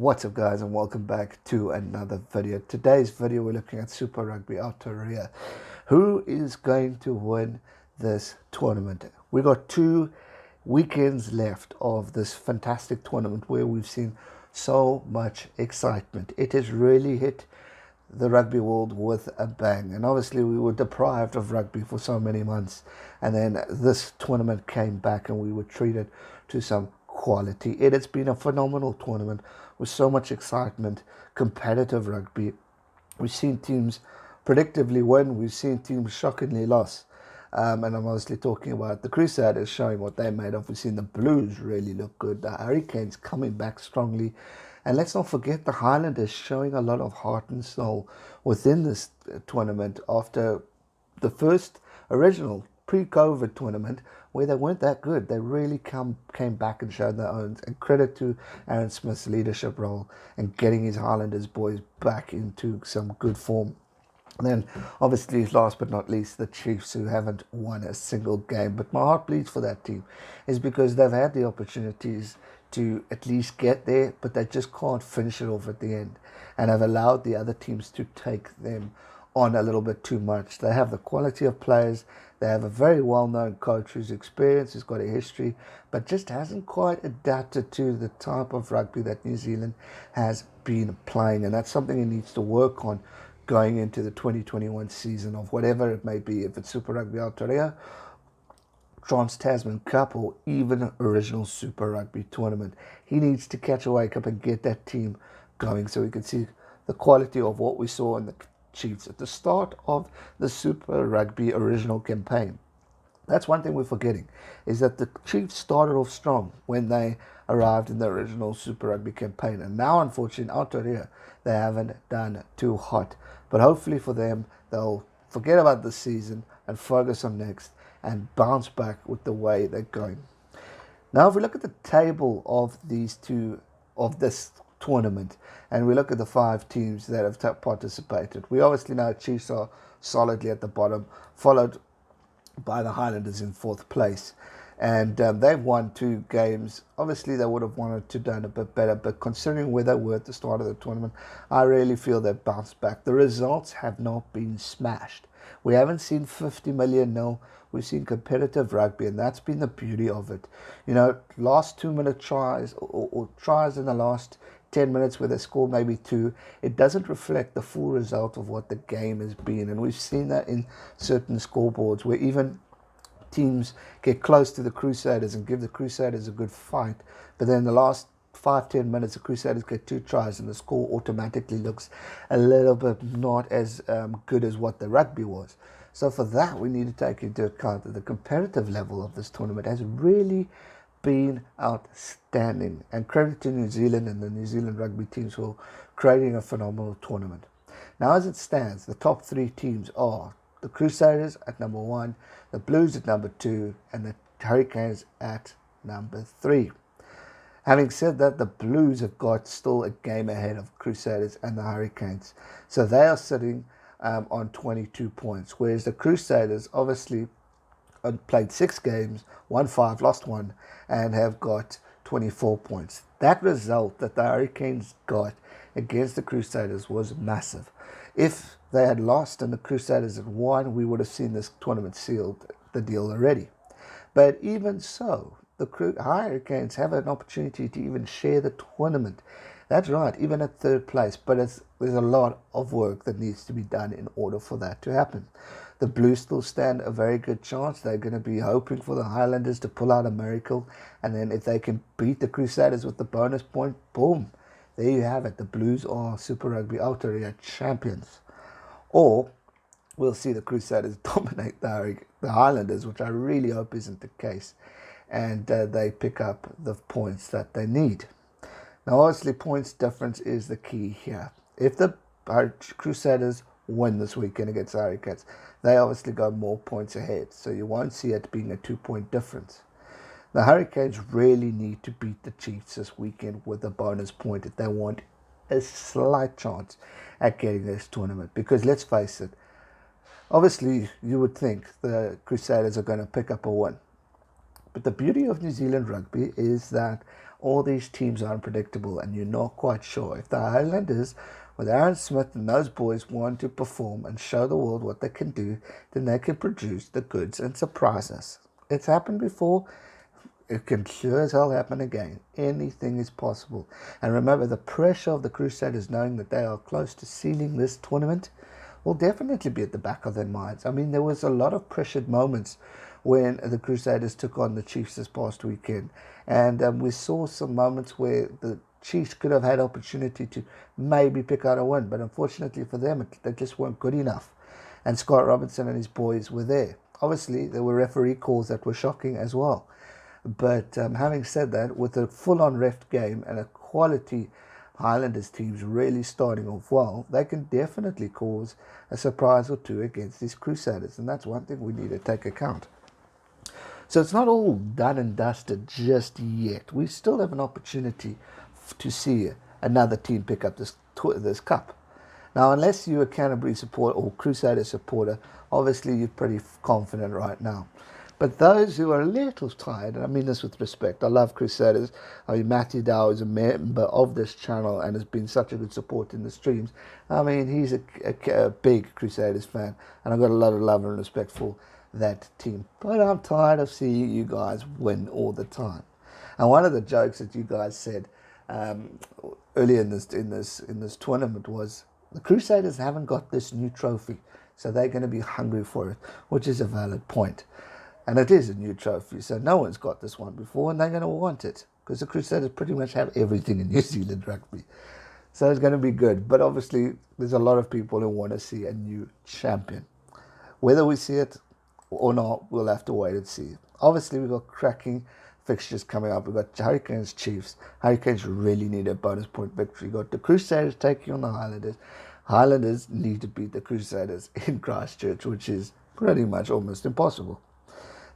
What's up, guys, and welcome back to another video. Today's video we're looking at Super Rugby Aotearoa. Who is going to win this tournament? We got 2 weekends left of this fantastic tournament where we've seen so much excitement. It has really hit the rugby world with a bang, and obviously we were deprived of rugby for so many months, and then this tournament came back and we were treated to some quality. It has been a phenomenal tournament with so much excitement, competitive rugby. We've seen teams predictably win, we've seen teams shockingly lose, and I'm obviously talking about the Crusaders showing what they're made of. We've seen the Blues really look good, the Hurricanes coming back strongly, and let's not forget the Highlanders showing a lot of heart and soul within this tournament after the first original pre-COVID tournament where they weren't that good. They really came back and showed their own, and credit to Aaron Smith's leadership role and getting his Highlanders boys back into some good form. And then obviously last but not least the Chiefs, who haven't won a single game, but my heart bleeds for that team is because they've had the opportunities to at least get there, but they just can't finish it off at the end, and have allowed the other teams to take them on a little bit too much. They have the quality of players, they have a very well-known coach who's experienced, who's got a history, but just hasn't quite adapted to the type of rugby that New Zealand has been playing, and that's something he needs to work on going into the 2021 season of whatever it may be, if it's Super Rugby Aotearoa, Trans-Tasman Cup, or even original Super Rugby tournament. He needs to catch a wake up and get that team going so we can see the quality of what we saw in the Chiefs at the start of the Super Rugby original campaign. That's one thing we're forgetting, is that the Chiefs started off strong when they arrived in the original Super Rugby campaign, and now unfortunately in Aotearoa they haven't done too hot, but hopefully for them they'll forget about this season and focus on next and bounce back with the way they're going. Now if we look at the table of this tournament and we look at the 5 teams that have participated, we obviously know Chiefs are solidly at the bottom, followed by the Highlanders in 4th place, and they've won 2 games. Obviously they would have wanted to done a bit better, but considering where they were at the start of the tournament, I really feel they've bounced back. The results have not been smashed. We haven't seen 50 million, no. We've seen competitive rugby, and that's been the beauty of it. You know, last 2-minute tries or tries in the last 10 minutes where they score maybe 2, it doesn't reflect the full result of what the game has been. And we've seen that in certain scoreboards where even teams get close to the Crusaders and give the Crusaders a good fight, but then the last 5-10 minutes the Crusaders get 2 tries and the score automatically looks a little bit not as good as what the rugby was. So for that we need to take into account that the competitive level of this tournament has really been outstanding, and credit to New Zealand and the New Zealand rugby teams for creating a phenomenal tournament. Now as it stands, the top 3 teams are the Crusaders at number 1, the Blues at number 2, and the Hurricanes at number 3. Having said that, the Blues have got still a game ahead of Crusaders and the Hurricanes, so they are sitting on 22 points, whereas the Crusaders obviously played 6 games, won 5, lost 1, and have got 24 points. That result that the Hurricanes got against the Crusaders was massive. If they had lost and the Crusaders had won, we would have seen this tournament sealed the deal already. But even so, the Hurricanes have an opportunity to even share the tournament. That's right, even at 3rd place, but there's a lot of work that needs to be done in order for that to happen. The Blues still stand a very good chance. They're going to be hoping for the Highlanders to pull out a miracle, and then if they can beat the Crusaders with the bonus point, boom, there you have it. The Blues are Super Rugby Aotearoa champions. Or we'll see the Crusaders dominate the Highlanders, which I really hope isn't the case, and they pick up the points that they need. Now obviously points difference is the key here. If the Crusaders win this weekend against the Hurricanes, they obviously go more points ahead, so you won't see it being a 2-point difference. The Hurricanes really need to beat the Chiefs this weekend with a bonus point if they want a slight chance at getting this tournament, because let's face it, obviously you would think the Crusaders are going to pick up a win, but the beauty of New Zealand rugby is that all these teams are unpredictable and you're not quite sure. If the Highlanders with Aaron Smith and those boys want to perform and show the world what they can do, then they can produce the goods and surprise us. It's happened before. It can sure as hell happen again. Anything is possible. And remember, the pressure of the Crusaders knowing that they are close to sealing this tournament will definitely be at the back of their minds. I mean, there was a lot of pressured moments when the Crusaders took on the Chiefs this past weekend. And we saw some moments where the Chiefs could have had opportunity to maybe pick out a win. But unfortunately for them, they just weren't good enough. And Scott Robinson and his boys were there. Obviously, there were referee calls that were shocking as well. But having said that, with a full-on ref game and a quality Highlanders teams really starting off well, they can definitely cause a surprise or two against these Crusaders. And that's one thing we need to take account. So it's not all done and dusted just yet. We still have an opportunity to see another team pick up this cup. Now, unless you're a Canterbury supporter or Crusader supporter, obviously you're pretty confident right now. But those who are a little tired, and I mean this with respect, I love Crusaders. I mean, Matthew Dow is a member of this channel and has been such a good support in the streams. I mean, he's a big Crusaders fan, and I've got a lot of love and respect for that team. But I'm tired of seeing you guys win all the time. And one of the jokes that you guys said earlier in this tournament was the Crusaders haven't got this new trophy, so they're going to be hungry for it, which is a valid point. And it is a new trophy, so no one's got this one before, and they're going to want it, because the Crusaders pretty much have everything in New Zealand rugby. So it's going to be good. But obviously, there's a lot of people who want to see a new champion. Whether we see it or not, we'll have to wait and see. Obviously, we've got cracking fixtures coming up. We've got Hurricanes, Chiefs. Hurricanes really need a bonus point victory. We've got the Crusaders taking on the Highlanders. Highlanders need to beat the Crusaders in Christchurch, which is pretty much almost impossible.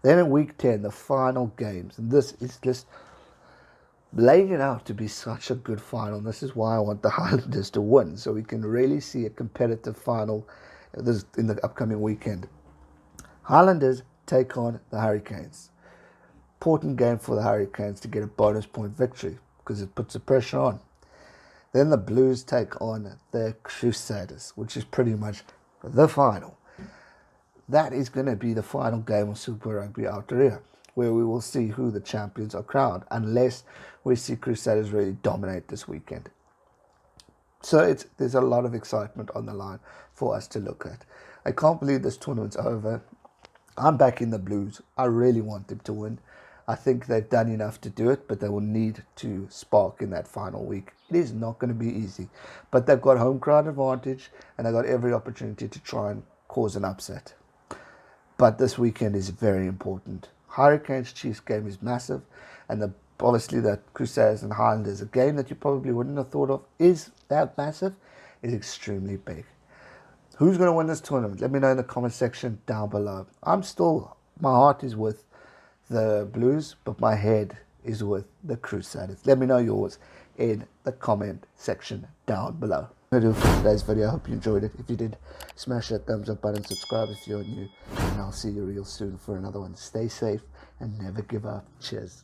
Then in week 10, the final games. And this is just laying it out to be such a good final. And this is why I want the Highlanders to win, so we can really see a competitive final in the upcoming weekend. Highlanders take on the Hurricanes. Important game for the Hurricanes to get a bonus point victory, because it puts the pressure on. Then the Blues take on the Crusaders, which is pretty much the final. That is going to be the final game of Super Rugby Aotearoa, where we will see who the champions are crowned, unless we see Crusaders really dominate this weekend. So there's a lot of excitement on the line for us to look at. I can't believe this tournament's over. I'm back in the Blues. I really want them to win. I think they've done enough to do it, but they will need to spark in that final week. It is not going to be easy, but they've got home crowd advantage, and they've got every opportunity to try and cause an upset. But this weekend is very important. Hurricanes Chiefs game is massive, and obviously the Crusaders and Highlanders, a game that you probably wouldn't have thought of is that massive, is extremely big. Who's going to win this tournament? Let me know in the comment section down below. My heart is with the Blues, but my head is with the Crusaders. Let me know yours in the comment section down below. That's going to do it for today's video. I hope you enjoyed it. If you did, smash that thumbs up button, subscribe if you're new, and I'll see you real soon for another one. Stay safe and never give up. Cheers.